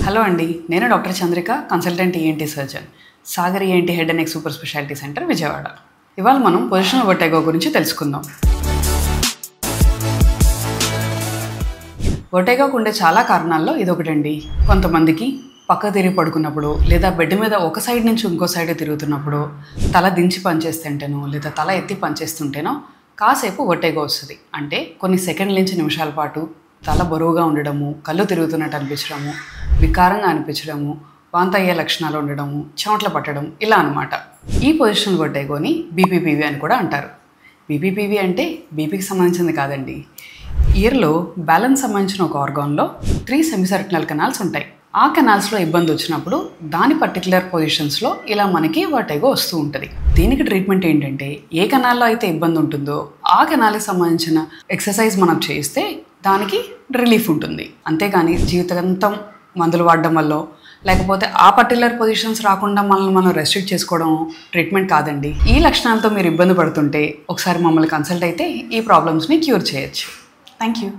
Hello అండి, నేను doctor Chandrika, consultant ENT surgeon, Sagar ENT head and neck super speciality centre, Vijayawada. ఇవాళ మనం పొజిషనల్ వర్టిగో గురించి తెలుసుకుందాం. వర్టిగోకు ఉండే చాలా కారణాల్లో ఇదొకటండి. కొంతమందికి పక్క తిరిగి పడుకున్నప్పుడు, లేదా బెడ్ మీద ఒక సైడ్ నుంచి ఇంకో సైడ్ తిరుగుతున్నప్పుడు, తల దించి పనిచేస్తుంటేనో లేదా తల ఎత్తి పనిచేస్తుంటేనో కాసేపు వర్టిగో వస్తుంది. అంటే కొన్ని సెకండ్ల నుంచి నిమిషాల పాటు తల బరువుగా ఉండడము, కళ్ళు తిరుగుతున్నట్టు అనిపించడము, వికారంగా అనిపించడము, వాంతి అయ్యే లక్షణాలు ఉండడము, చెమటలు పట్టడం, ఇలా అన్నమాట. ఈ పొజిషనల్ వర్టిగోని బీపీపీవీ అని కూడా అంటారు. బీపీపీవీ అంటే బీపీకి సంబంధించింది కాదండి. ఇయర్లో బ్యాలెన్స్ సంబంధించిన ఒక ఆర్గాన్లో 3 సెమీసర్క్యులర్ కెనాల్స్ ఉంటాయి. ఆ కెనాల్స్లో ఇబ్బంది వచ్చినప్పుడు దాని పర్టికులర్ పొజిషన్స్లో ఇలా మనకి వర్టిగో వస్తూ ఉంటుంది. దీనికి ట్రీట్మెంట్ ఏంటంటే, ఏ కెనాల్లో అయితే ఇబ్బంది ఉంటుందో ఆ కెనాల్కి సంబంధించిన ఎక్సర్సైజ్ మనం చేస్తే దానికి రిలీఫ్ ఉంటుంది. అంతేగాని జీవితాంతం మందులు వాడడం వల్ల, లేకపోతే ఆ పర్టికులర్ పొజిషన్స్ రాకుండా మనం రెస్ట్రిక్ట్ చేసుకోవడం ట్రీట్మెంట్ కాదండి. ఈ లక్షణాలతో మీరు ఇబ్బంది పడుతుంటే ఒకసారి మమ్మల్ని కన్సల్ట్ అయితే ఈ ప్రాబ్లమ్స్ని క్యూర్ చేయొచ్చు. Thank you.